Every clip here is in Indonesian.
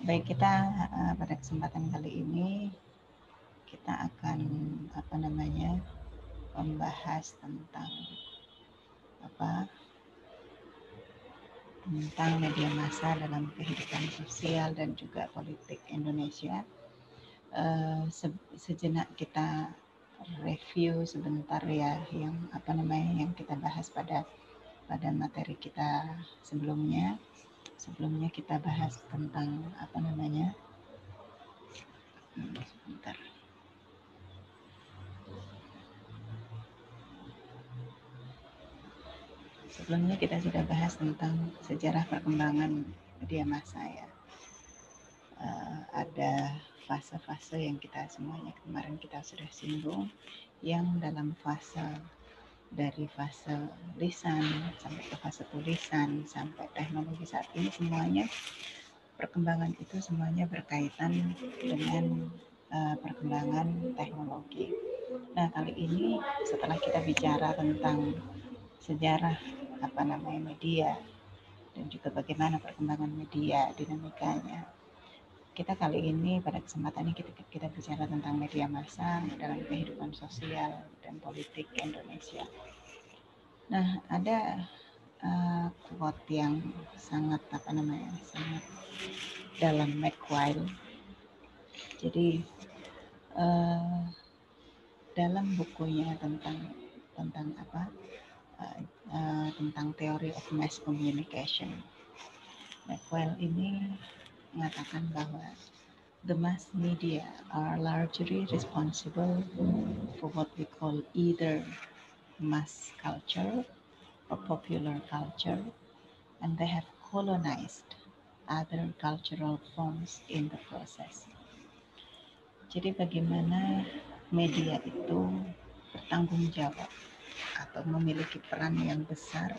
Baik, kita pada kesempatan kali ini kita akan membahas apa tentang media massa dalam kehidupan sosial dan juga politik Indonesia. Sejenak kita review sebentar ya yang kita bahas pada materi kita sebelumnya. Sebelumnya kita bahas tentang sebentar. Sebelumnya kita sudah bahas tentang sejarah perkembangan media massa ya. Ada fase-fase yang kita semuanya kemarin kita sudah singgung, yang dalam dari fase lisan sampai ke fase tulisan sampai teknologi saat ini, semuanya perkembangan itu semuanya berkaitan dengan perkembangan teknologi. Nah, kali ini setelah kita bicara tentang sejarah media dan juga bagaimana perkembangan media dinamikanya, kita kali ini pada kesempatan ini kita bicara tentang media massa dalam kehidupan sosial dan politik Indonesia. Nah, ada quote yang sangat sangat dalam McQuail. Jadi dalam bukunya tentang teori of mass communication, McQuail ini mengatakan bahwa the mass media are largely responsible for what we call either mass culture or popular culture, and they have colonized other cultural forms in the process. Jadi bagaimana media itu bertanggung jawab atau memiliki peran yang besar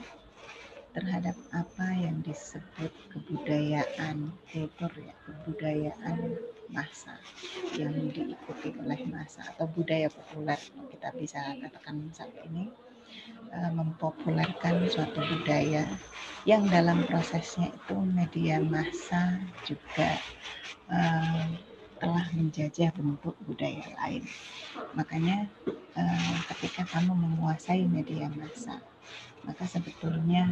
terhadap apa yang disebut kebudayaan kultur ya, kebudayaan massa yang diikuti oleh massa atau budaya populer, kita bisa katakan saat ini, mempopulerkan suatu budaya yang dalam prosesnya itu media massa juga telah menjajah bentuk budaya lain. Makanya ketika kamu menguasai media massa, maka sebetulnya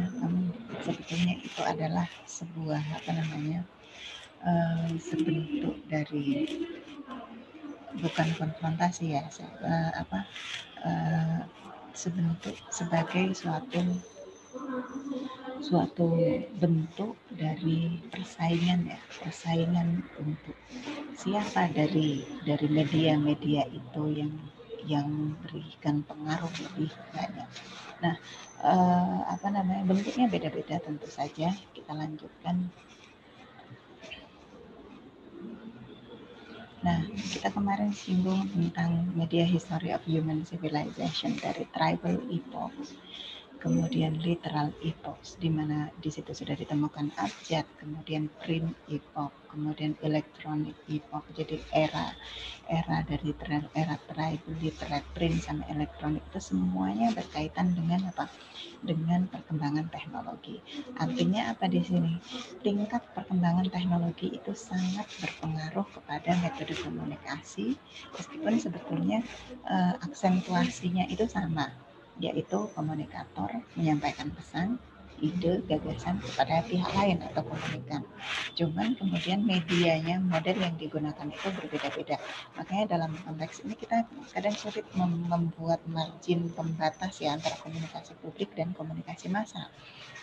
itu adalah sebuah sebentuk dari, bukan konfrontasi ya, sebentuk sebagai suatu bentuk dari persaingan untuk siapa dari media-media itu yang berikan pengaruh lebih banyak. Nah, bentuknya beda-beda tentu saja. Kita lanjutkan. Nah, kita kemarin singgung tentang media history of human civilization dari tribal epoch, kemudian literal epoch, di mana di situ sudah ditemukan abjad, kemudian print epoch, kemudian electronic epoch. Jadi era dari era tribal, literate, print sama elektronik itu semuanya berkaitan dengan apa? Dengan perkembangan teknologi. Artinya apa di sini? Tingkat perkembangan teknologi itu sangat berpengaruh kepada metode komunikasi, meskipun sebetulnya aksentuasinya itu sama, yaitu komunikator menyampaikan pesan, ide, gagasan kepada pihak lain atau komunikan. Cuman kemudian medianya, model yang digunakan itu berbeda-beda. Makanya dalam konteks ini kita kadang sulit membuat margin pembatas ya antara komunikasi publik dan komunikasi massa.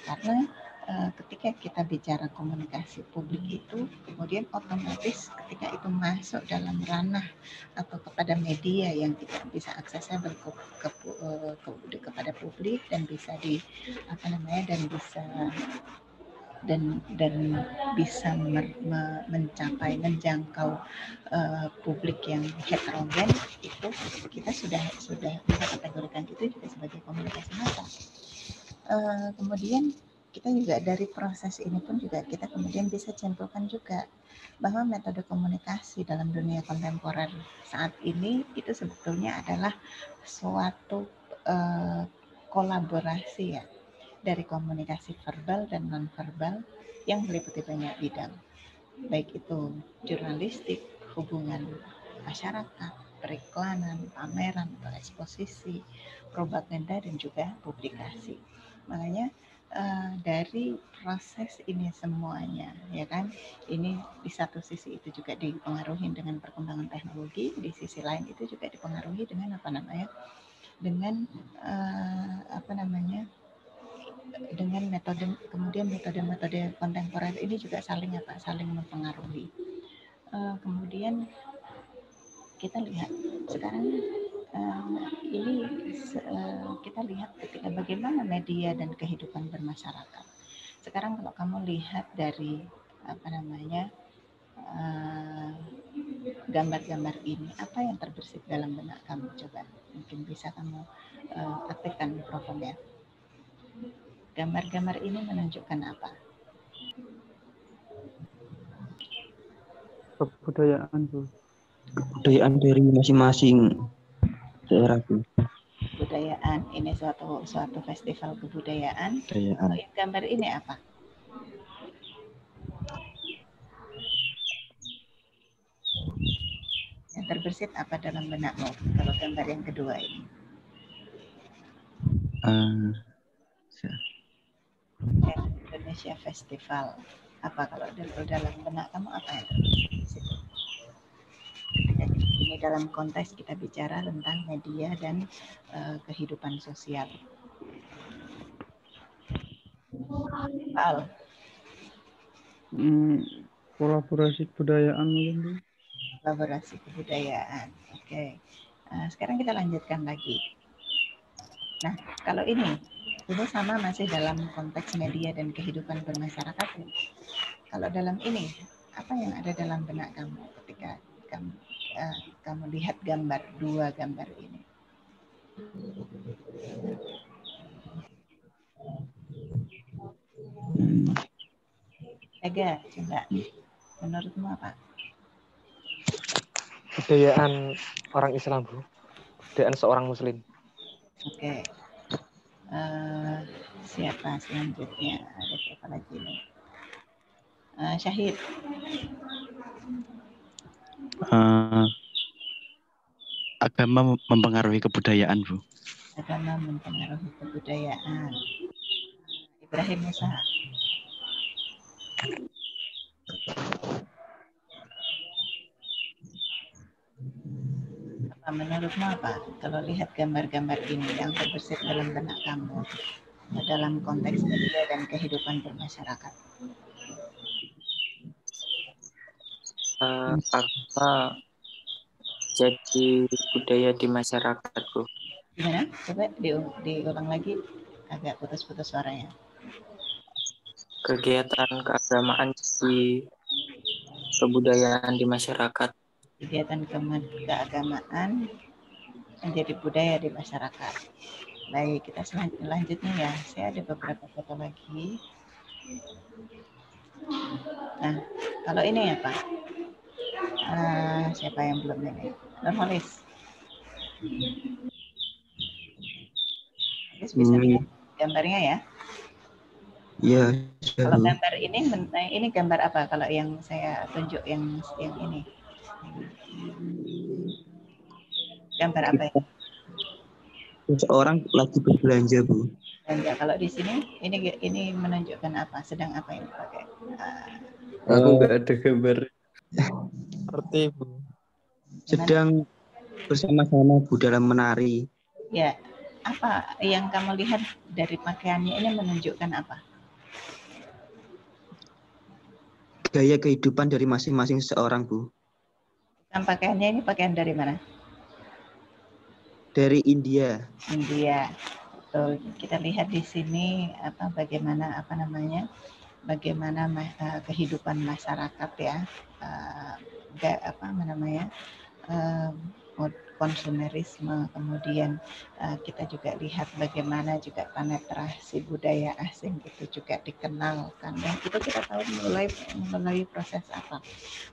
Karena ketika kita bicara komunikasi publik itu, kemudian otomatis ketika itu masuk dalam ranah atau kepada media yang tidak bisa aksesibel kepada publik dan bisa menjangkau publik yang heterogen, itu kita sudah bisa kategorikan itu juga sebagai komunikasi massa. Kemudian kita juga dari proses ini pun juga kita kemudian bisa simpulkan juga bahwa metode komunikasi dalam dunia kontemporer saat ini itu sebetulnya adalah suatu kolaborasi ya dari komunikasi verbal dan non-verbal yang meliputi banyak bidang. baik itu jurnalistik, hubungan masyarakat, periklanan, pameran atau eksposisi, propaganda dan juga publikasi. Makanya dari proses ini semuanya, ya kan, ini di satu sisi itu juga dipengaruhi dengan perkembangan teknologi, di sisi lain itu juga dipengaruhi dengan dengan dengan metode, kemudian metode-metode kontemporer ini juga saling mempengaruhi. Kemudian kita lihat sekarang ini kita lihat ketika bagaimana media dan kehidupan bermasyarakat. Sekarang kalau kamu lihat dari gambar-gambar ini, apa yang terbersit dalam benak kamu? Coba mungkin bisa kamu praktekkan mikrofonnya. Gambar-gambar ini menunjukkan apa? Kebudayaan, Bu. Kebudayaan dari masing-masing daerah, Bu. Kebudayaan, ini suatu festival kebudayaan. Kebudayaan. Gambar ini apa? Yang terbersit apa dalam benakmu kalau gambar yang kedua ini? Indonesia Festival. Apa kalau dalam benak kamu apa yang terbersit di situ? Ketika ini dalam konteks kita bicara tentang media dan kehidupan sosial. Kolaborasi kebudayaan mungkin, Bu. Kolaborasi kebudayaan. Oke. Sekarang kita lanjutkan lagi. Nah, kalau ini sama masih dalam konteks media dan kehidupan bermasyarakat. Kalau dalam ini, apa yang ada dalam benak kamu ketika kamu lihat dua gambar ini? Ega, coba. Menurutmu apa? Kebudayaan orang Islam, Bu. Kebudayaan seorang Muslim. Oke. Siapa selanjutnya? Ada siapa lagi nih? Syahid. Agama mempengaruhi kebudayaan, Bu. Agama mempengaruhi kebudayaan. Ibrahim Musa. Menurutmu apa? Kalau lihat gambar-gambar ini yang terbersit dalam benak kamu dalam konteks media dan kehidupan bermasyarakat? Apa jadi budaya di masyarakat, Bu? Gimana? Coba diulang lagi, agak putus-putus suaranya. Kegiatan keagamaan di kebudayaan di masyarakat. Kegiatan keagamaan menjadi budaya di masyarakat. Baik, kita selanjutnya ya. Saya ada beberapa foto lagi. Nah, kalau ini apa? Siapa yang belum ini? Nurholis. Bisa lihat gambarnya ya? Iya. Kalau gambar ini gambar apa? Kalau yang saya tunjuk yang ini. Gambar apa ini? Seorang lagi berbelanja, Bu. Belanja. Kalau di sini ini menunjukkan apa? Sedang apa yang dipakai? Aku nggak ada gambar. Seperti, Bu. Sedang bersama-sama, Bu, dalam menari. Ya. Apa yang kamu lihat dari pakaiannya ini menunjukkan apa? Gaya kehidupan dari masing-masing seorang, Bu. Dan pakaiannya ini pakaian dari mana? Dari India. India. Tuh, kita lihat di sini bagaimana kehidupan masyarakat ya, konsumerisme, kemudian kita juga lihat bagaimana juga penetrasi budaya asing itu juga dikenalkan, dan itu kita tahu melalui proses apa?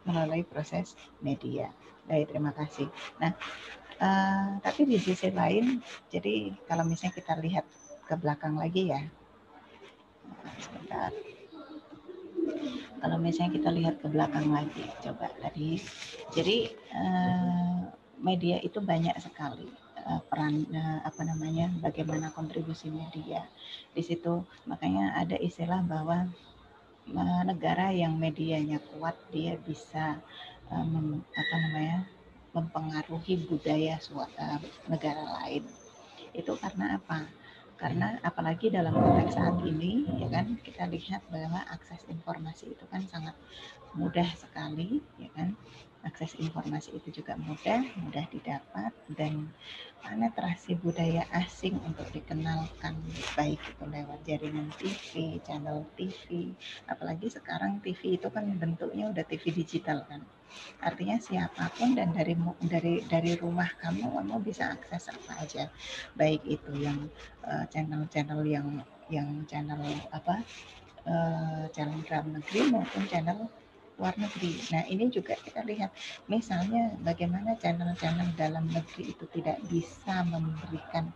Melalui proses media. Baik, terima kasih. Nah, tapi di sisi lain, jadi kalau misalnya kita lihat ke belakang lagi ya, sebentar. Kalau misalnya kita lihat ke belakang lagi, coba tadi, jadi media itu banyak sekali peran bagaimana kontribusi media di situ. Makanya ada istilah bahwa negara yang medianya kuat dia bisa mempengaruhi budaya negara lain. Itu karena apa? Karena apalagi dalam konteks saat ini, ya kan, kita lihat bahwa akses informasi itu kan sangat mudah sekali, ya kan. Akses informasi itu juga mudah didapat, dan penetrasi budaya asing untuk dikenalkan, baik itu lewat jaringan TV, channel TV, apalagi sekarang TV itu kan bentuknya udah TV digital kan. Artinya siapapun dan dari rumah kamu bisa akses apa aja, baik itu yang channel-channel yang channel channel dalam negeri maupun channel luar negeri. Nah, ini juga kita lihat, misalnya bagaimana channel-channel dalam negeri itu tidak bisa memberikan,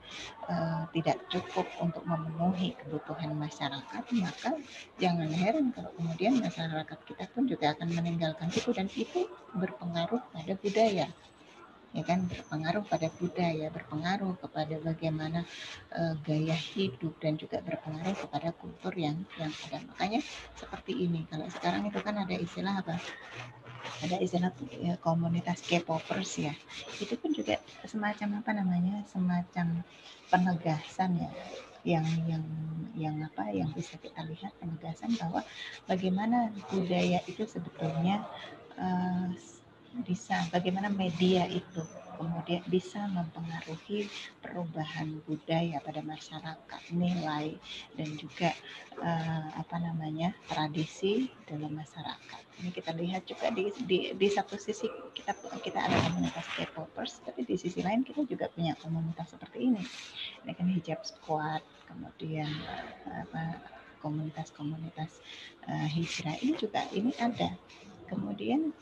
tidak cukup untuk memenuhi kebutuhan masyarakat, maka jangan heran kalau kemudian masyarakat kita pun juga akan meninggalkan itu, dan itu berpengaruh pada budaya, ya kan, berpengaruh pada budaya, berpengaruh kepada bagaimana gaya hidup, dan juga berpengaruh kepada kultur yang ada. Makanya seperti ini, kalau sekarang itu kan ada istilah apa? Ada istilah komunitas K-popers ya. Itu pun juga semacam semacam penegasan ya, yang bisa kita lihat, penegasan bahwa bagaimana budaya itu sebetulnya bagaimana media itu kemudian bisa mempengaruhi perubahan budaya pada masyarakat, nilai, dan juga tradisi dalam masyarakat. Ini kita lihat juga di satu sisi kita ada komunitas K-popers, tapi di sisi lain kita juga punya komunitas seperti ini. Ini kan hijab squad, kemudian komunitas-komunitas hijrah ini juga ini ada. Kemudian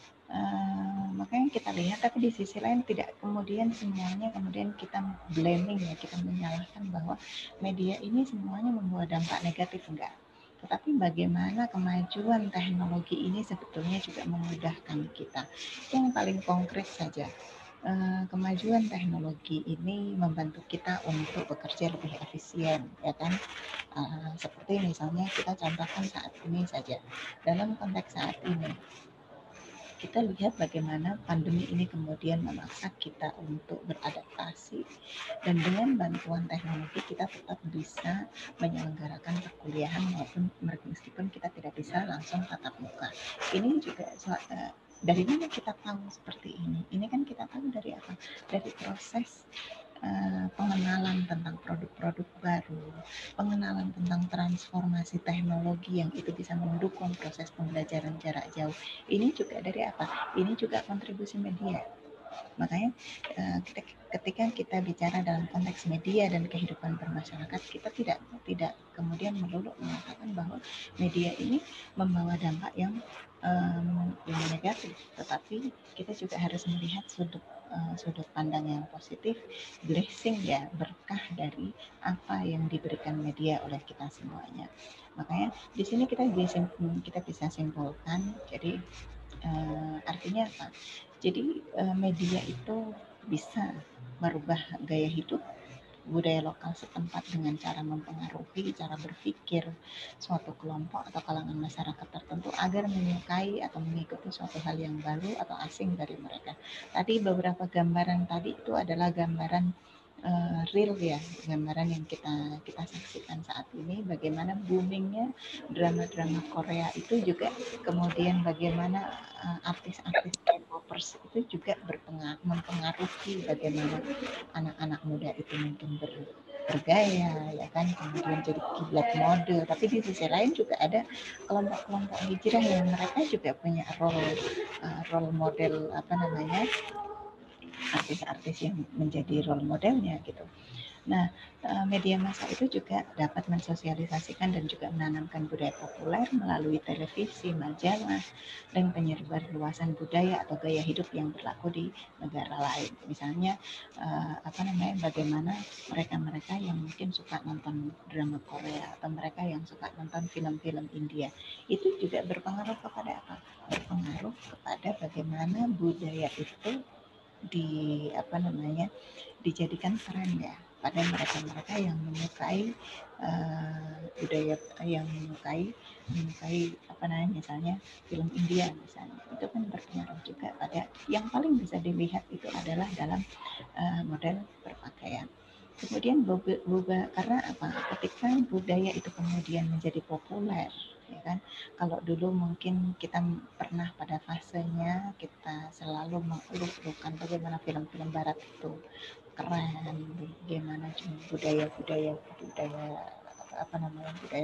makanya kita lihat, tapi di sisi lain tidak kemudian semuanya kemudian kita blaming ya, kita menyalahkan bahwa media ini semuanya membawa dampak negatif, enggak. Tetapi bagaimana kemajuan teknologi ini sebetulnya juga memudahkan kita. Yang paling konkret saja, kemajuan teknologi ini membantu kita untuk bekerja lebih efisien, ya kan? Seperti misalnya kita contohkan saat ini saja, dalam konteks saat ini kita lihat bagaimana pandemi ini kemudian memaksa kita untuk beradaptasi, dan dengan bantuan teknologi kita tetap bisa menyelenggarakan perkuliahan maupun meskipun kita tidak bisa langsung tatap muka. Ini juga dari mana kita tahu seperti ini? Ini kan kita tahu dari apa? Dari proses pengenalan tentang produk-produk baru, pengenalan tentang transformasi teknologi yang itu bisa mendukung proses pembelajaran jarak jauh. Ini juga dari apa? Ini juga kontribusi media. Makanya ketika kita bicara dalam konteks media dan kehidupan bermasyarakat, kita tidak kemudian melulu mengatakan bahwa media ini membawa dampak yang negatif, tetapi kita juga harus melihat sudut pandang yang positif, blessing ya, berkah dari apa yang diberikan media oleh kita semuanya. Makanya di sini kita bisa simpulkan, jadi artinya apa? Jadi media itu bisa merubah gaya hidup, budaya lokal setempat dengan cara mempengaruhi cara berpikir suatu kelompok atau kalangan masyarakat tertentu agar menyukai atau mengikuti suatu hal yang baru atau asing dari mereka. Tadi beberapa gambaran tadi itu adalah gambaran real ya, gambaran yang kita saksikan saat ini, bagaimana boomingnya drama-drama Korea itu juga, kemudian bagaimana artis-artis K-popers itu juga mempengaruhi bagaimana anak-anak muda itu mungkin bergaya, ya kan, kemudian jadi kiblat mode. Tapi di sisi lain juga ada kelompok-kelompok hijrah yang mereka juga punya role model artis-artis yang menjadi role modelnya gitu. Nah, media massa itu juga dapat mensosialisasikan dan juga menanamkan budaya populer melalui televisi, majalah, dan penyebarluasan budaya atau gaya hidup yang berlaku di negara lain. Misalnya, bagaimana mereka-mereka yang mungkin suka nonton drama Korea atau mereka yang suka nonton film-film India, itu juga berpengaruh kepada apa? Berpengaruh kepada bagaimana budaya itu dijadikan tren ya pada mereka-mereka yang menyukai budaya, yang menyukai misalnya film India misalnya, itu kan berpengaruh juga pada yang paling bisa dilihat itu adalah dalam model berpakaian. Kemudian karena apa? Ketika budaya itu kemudian menjadi populer, ya kan? Kalau dulu mungkin kita pernah pada fasenya kita selalu mengeluhkan bagaimana film-film Barat itu keren, bagaimana budaya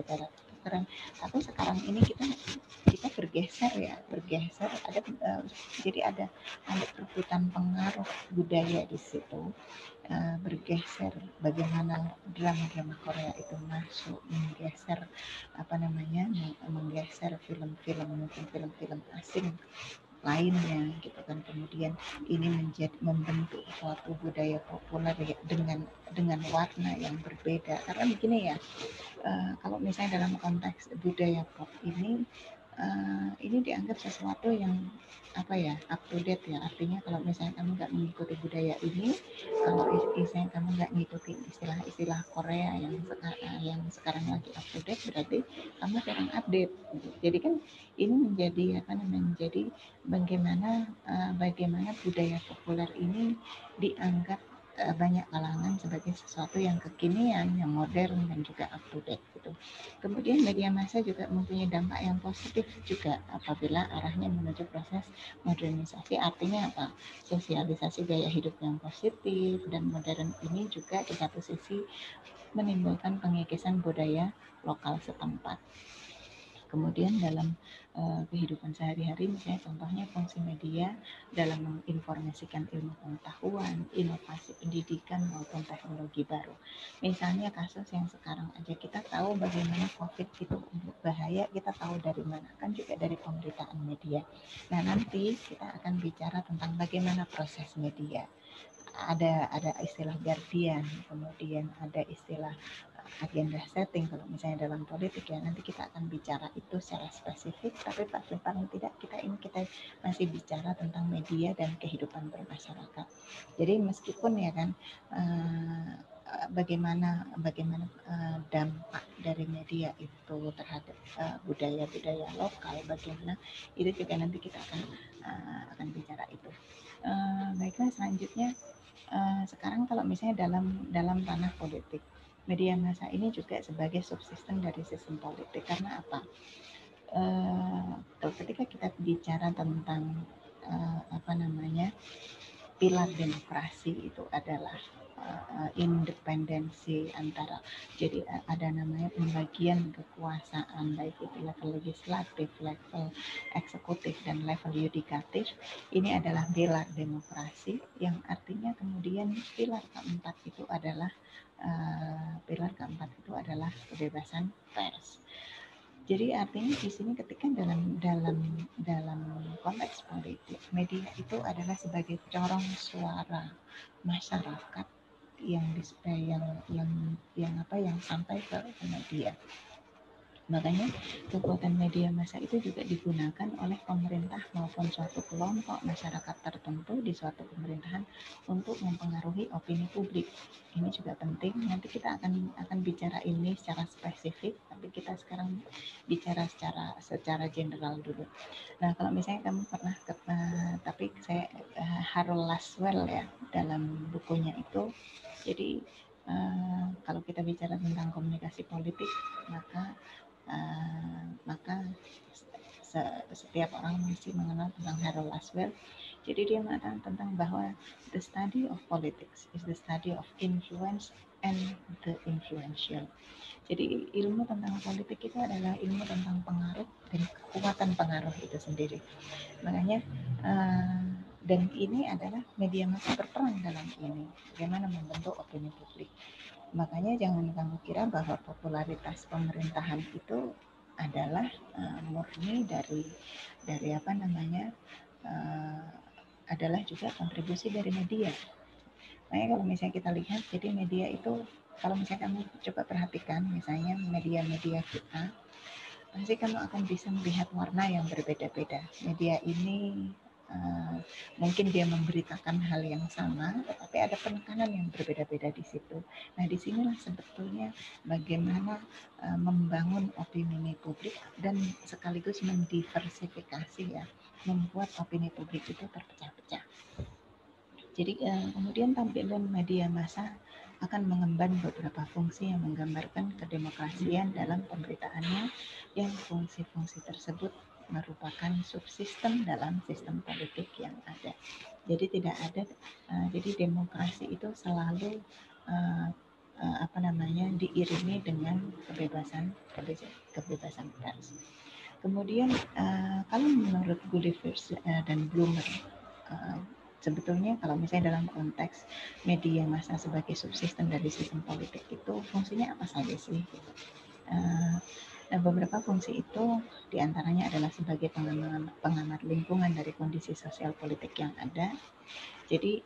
Barat itu keren. Tapi sekarang ini kita bergeser jadi ada perebutan pengaruh budaya di situ. Bergeser bagaimana drama-drama Korea itu masuk menggeser film-film mungkin film-film asing lainnya gitu kan, kemudian ini membentuk suatu budaya populer ya, dengan warna yang berbeda. Karena begini ya, kalau misalnya dalam konteks budaya pop ini dianggap sesuatu yang up to date ya, artinya kalau misalnya kamu nggak mengikuti budaya ini, kalau misalnya kamu nggak ngikuti istilah-istilah Korea yang sekarang lagi up to date, berarti kamu kurang update. Jadi kan ini menjadi bagaimana budaya populer ini dianggap banyak kalangan sebagai sesuatu yang kekinian, yang modern dan juga up to date gitu. Kemudian media massa juga mempunyai dampak yang positif juga apabila arahnya menuju proses modernisasi, artinya apa? Sosialisasi gaya hidup yang positif dan modern ini juga di satu sisi menimbulkan pengikisan budaya lokal setempat. Kemudian dalam kehidupan sehari-hari, misalnya contohnya fungsi media dalam menginformasikan ilmu pengetahuan, inovasi pendidikan maupun teknologi baru. Misalnya kasus yang sekarang aja kita tahu bagaimana COVID itu bahaya, kita tahu dari mana? Kan juga dari pemberitaan media. Nah, nanti kita akan bicara tentang bagaimana proses media. Ada istilah guardian, kemudian ada istilah agenda setting kalau misalnya dalam politik ya, nanti kita akan bicara itu secara spesifik, tapi paling tidak kita masih bicara tentang media dan kehidupan bermasyarakat. Jadi meskipun ya kan bagaimana dampak dari media itu terhadap budaya-budaya lokal, bagaimana itu juga nanti kita akan bicara itu. Baiklah, selanjutnya sekarang kalau misalnya dalam ranah politik, media massa ini juga sebagai subsistem dari sistem politik. Karena apa? Ketika kita bicara tentang pilar demokrasi itu adalah independensi antara, jadi ada namanya pembagian kekuasaan baik itu level legislatif, level eksekutif dan level yudikatif. Ini adalah pilar demokrasi, yang artinya kemudian pilar keempat itu adalah kebebasan pers. Jadi artinya di sini ketika dalam konteks politik, media itu adalah sebagai corong suara masyarakat yang sampai ke media. Makanya kekuatan media massa itu juga digunakan oleh pemerintah maupun suatu kelompok masyarakat tertentu di suatu pemerintahan untuk mempengaruhi opini publik. Ini juga penting. Nanti kita akan bicara ini secara spesifik, tapi kita sekarang bicara secara general dulu. Nah, kalau misalnya kamu pernah tapi saya Harold Laswell ya, dalam bukunya itu, jadi kalau kita bicara tentang komunikasi politik, maka setiap orang mesti mengenal tentang Harold Laswell. Jadi dia mengatakan tentang bahwa the study of politics is the study of influence and the influential. Jadi ilmu tentang politik itu adalah ilmu tentang pengaruh dan kekuatan pengaruh itu sendiri. Makanya dan ini adalah media massa berperan dalam ini, bagaimana membentuk opini publik. Makanya jangan kamu kira bahwa popularitas pemerintahan itu adalah murni dari apa namanya adalah juga kontribusi dari media. Makanya kalau misalnya kita lihat, jadi media itu kalau misalnya kamu coba perhatikan, misalnya media-media kita, pasti kamu akan bisa melihat warna yang berbeda-beda. Media ini mungkin dia memberitakan hal yang sama, tetapi ada penekanan yang berbeda-beda di situ. Nah, disinilah sebetulnya bagaimana membangun opini publik dan sekaligus mendiversifikasi ya, membuat opini publik itu terpecah-pecah. Jadi kemudian tampilan media massa akan mengemban beberapa fungsi yang menggambarkan kedemokrasian dalam pemberitaannya, yang fungsi-fungsi tersebut merupakan subsistem dalam sistem politik yang ada. Jadi tidak ada, jadi demokrasi itu selalu diiringi dengan kebebasan pers. Kemudian kalau menurut Gulliver dan Bloomer, sebetulnya kalau misalnya dalam konteks media massa sebagai subsistem dari sistem politik itu fungsinya apa saja sih? Nah, beberapa fungsi itu diantaranya adalah sebagai pengamat lingkungan dari kondisi sosial politik yang ada. Jadi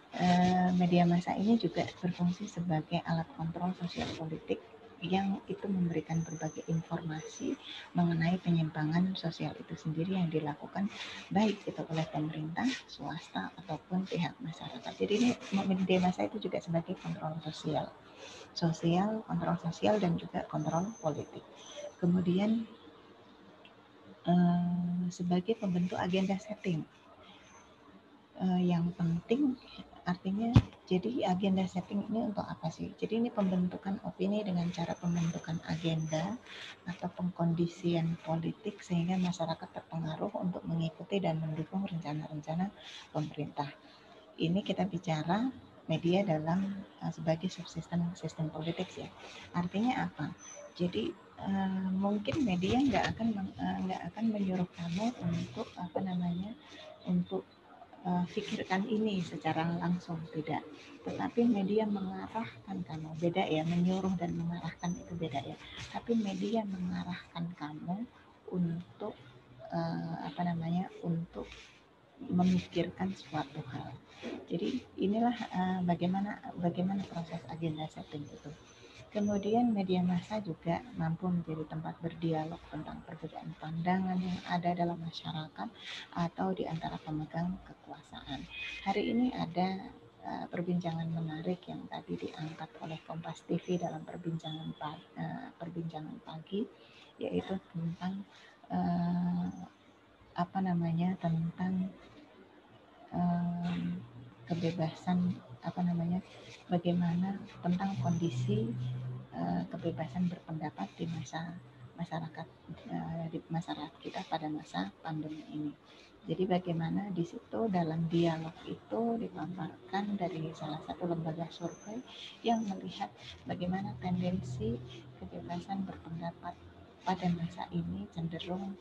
media massa ini juga berfungsi sebagai alat kontrol sosial politik yang itu memberikan berbagai informasi mengenai penyimpangan sosial itu sendiri yang dilakukan baik itu oleh pemerintah, swasta, ataupun pihak masyarakat. Jadi ini media massa itu juga sebagai kontrol sosial, kontrol sosial dan juga kontrol politik. Kemudian sebagai pembentuk agenda setting, yang penting artinya, jadi agenda setting ini untuk apa sih? Jadi ini pembentukan opini dengan cara pembentukan agenda atau pengkondisian politik sehingga masyarakat terpengaruh untuk mengikuti dan mendukung rencana-rencana pemerintah. Ini kita bicara media dalam sebagai subsistem sistem politik ya. Artinya apa? Jadi mungkin media nggak akan menyuruh kamu untuk untuk pikirkan ini secara langsung, tidak, tetapi media mengarahkan kamu. Beda ya, menyuruh dan mengarahkan itu beda ya, tapi media mengarahkan kamu untuk untuk memikirkan suatu hal. Jadi inilah bagaimana proses agenda setting itu. Kemudian media massa juga mampu menjadi tempat berdialog tentang perbedaan pandangan yang ada dalam masyarakat atau di antara pemegang kekuasaan. Hari ini ada perbincangan menarik yang tadi diangkat oleh Kompas TV dalam perbincangan pagi, yaitu tentang tentang kebebasan bagaimana tentang kondisi kebebasan berpendapat di masyarakat kita pada masa pandemi ini. Jadi bagaimana di situ dalam dialog itu dipaparkan dari salah satu lembaga survei yang melihat bagaimana tendensi kebebasan berpendapat pada masa ini cenderung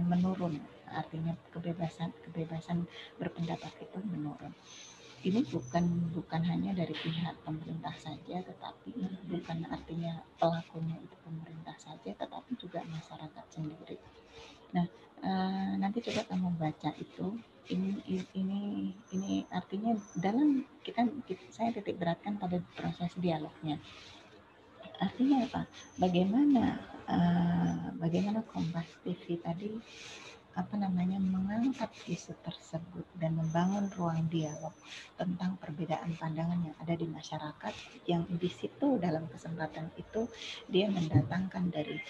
menurun. Artinya kebebasan berpendapat itu menurun. Ini bukan hanya dari pihak pemerintah saja, tetapi bukan artinya pelakunya itu pemerintah saja, tetapi juga masyarakat sendiri. Nah, nanti coba kamu baca itu. Ini artinya dalam saya titik beratkan pada proses dialognya. Artinya apa? Bagaimana Kompas TV tadi mengangkat isu tersebut dan membangun ruang dialog tentang perbedaan pandangan yang ada di masyarakat, yang di situ dalam kesempatan itu dia mendatangkan dari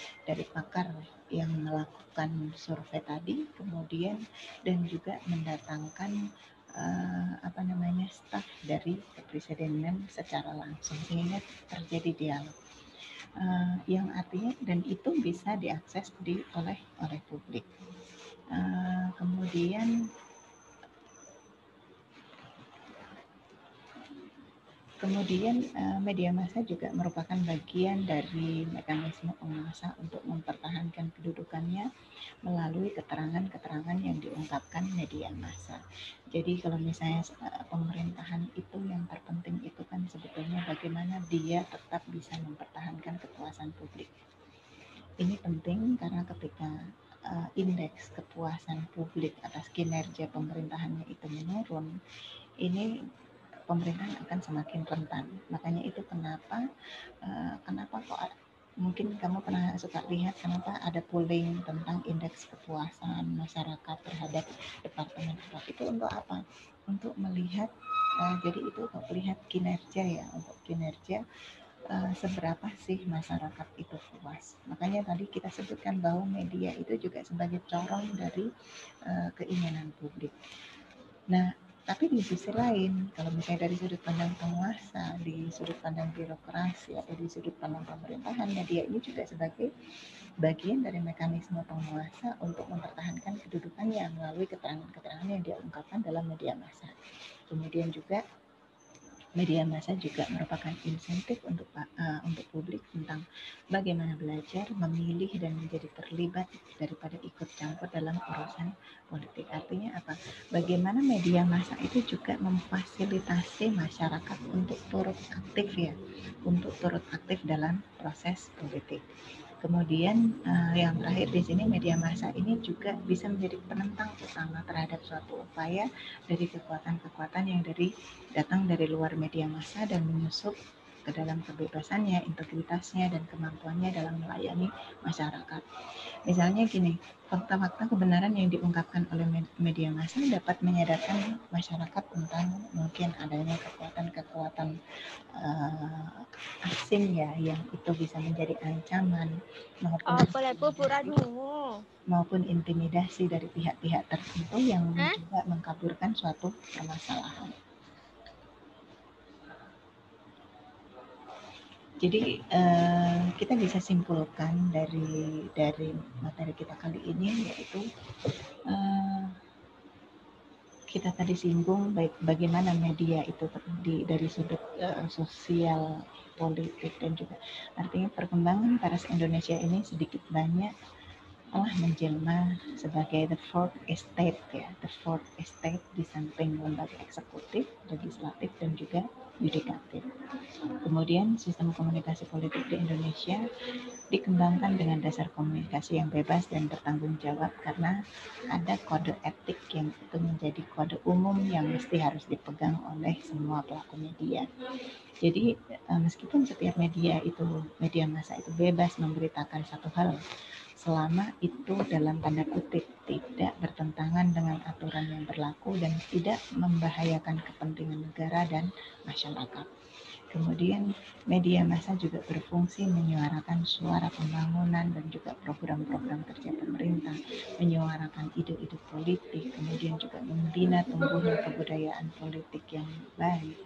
pakar yang melakukan survei tadi, kemudian dan juga mendatangkan staf dari kepresidenan secara langsung sehingga terjadi dialog. Yang artinya dan itu bisa diakses oleh publik. Kemudian Kemudian media massa juga merupakan bagian dari mekanisme penguasa untuk mempertahankan kedudukannya melalui keterangan-keterangan yang diungkapkan media massa. Jadi kalau misalnya pemerintahan itu yang terpenting itu kan sebetulnya bagaimana dia tetap bisa mempertahankan kepuasan publik. Ini penting karena ketika indeks kepuasan publik atas kinerja pemerintahannya itu menurun, ini pemerintahan akan semakin rentan. Makanya itu kenapa kok mungkin kamu pernah suka lihat kenapa ada polling tentang indeks kepuasan masyarakat terhadap departemen apa. Itu untuk apa? Untuk melihat jadi itu untuk melihat kinerja ya, untuk kinerja seberapa sih masyarakat itu puas. Makanya tadi kita sebutkan bahwa media itu juga sebagai corong dari keinginan publik. Nah, tapi di sisi lain, kalau misalnya dari sudut pandang penguasa, di sudut pandang birokrasi, atau di sudut pandang pemerintahan, media ini juga sebagai bagian dari mekanisme penguasa untuk mempertahankan kedudukannya melalui keterangan-keterangan yang dia ungkapkan dalam media massa. Kemudian juga media massa juga merupakan insentif untuk publik tentang bagaimana belajar, memilih, dan menjadi terlibat daripada ikut campur dalam urusan politik. Artinya apa? Bagaimana media massa itu juga memfasilitasi masyarakat untuk turut aktif ya, untuk turut aktif dalam proses politik. Kemudian yang terakhir di sini media massa ini juga bisa menjadi penentang utama terhadap suatu upaya dari kekuatan-kekuatan yang datang dari luar media massa dan menyusup ke dalam kebebasannya, integritasnya, dan kemampuannya dalam melayani masyarakat. Misalnya gini, fakta-fakta kebenaran yang diungkapkan oleh media massa dapat menyadarkan masyarakat tentang mungkin adanya kekuatan-kekuatan asing ya yang itu bisa menjadi ancaman maupun intimidasi dari pihak-pihak tertentu yang mencoba mengkaburkan suatu permasalahan. Jadi kita bisa simpulkan dari materi kita kali ini yaitu kita tadi singgung bagaimana media itu dari sudut sosial, politik, dan juga artinya perkembangan pers Indonesia ini sedikit banyak telah menjelma sebagai the fourth estate ya, the fourth estate di samping lembaga eksekutif, legislatif, dan juga yudikatif. Kemudian sistem komunikasi politik di Indonesia dikembangkan dengan dasar komunikasi yang bebas dan bertanggung jawab karena ada kode etik yang itu menjadi kode umum yang mesti harus dipegang oleh semua pelaku media. Jadi meskipun setiap media massa itu bebas memberitakan satu hal, selama itu dalam tanda kutip tidak bertentangan dengan aturan yang berlaku dan tidak membahayakan kepentingan negara dan masyarakat. Kemudian media massa juga berfungsi menyuarakan suara pembangunan dan juga program-program kerja pemerintah, menyuarakan ide-ide politik, kemudian juga membina tumbuhnya kebudayaan politik yang baik,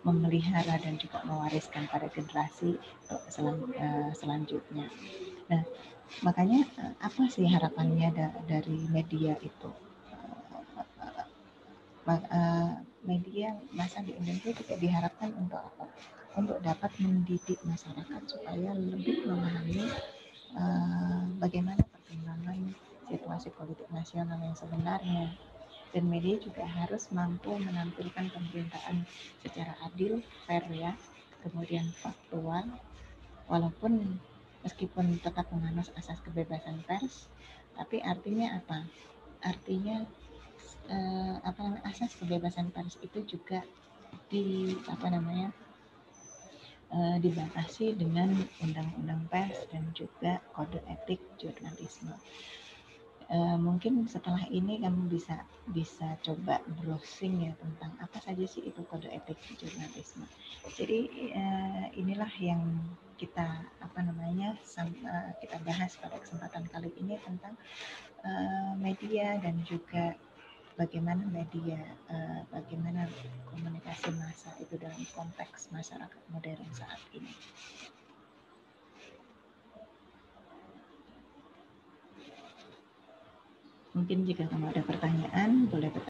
memelihara dan juga mewariskan pada generasi selanjutnya. Nah, makanya apa sih harapannya dari media itu? Media massa di Indonesia juga diharapkan untuk apa? Untuk dapat mendidik masyarakat supaya lebih memahami bagaimana perkembangan situasi politik nasional yang sebenarnya. Dan media juga harus mampu menampilkan pemberitaan secara adil, fair ya, kemudian faktual, walaupun meskipun tetap menganut asas kebebasan pers, tapi artinya apa? Artinya asas kebebasan pers itu juga dibatasi dengan undang-undang pers dan juga kode etik jurnalisme. Mungkin setelah ini kamu bisa coba browsing ya tentang apa saja sih itu kode etik jurnalisme. Jadi inilah yang kita kita bahas pada kesempatan kali ini tentang media dan juga bagaimana bagaimana komunikasi massa itu dalam konteks masyarakat modern saat ini. Mungkin jika kamu ada pertanyaan, boleh bertanya.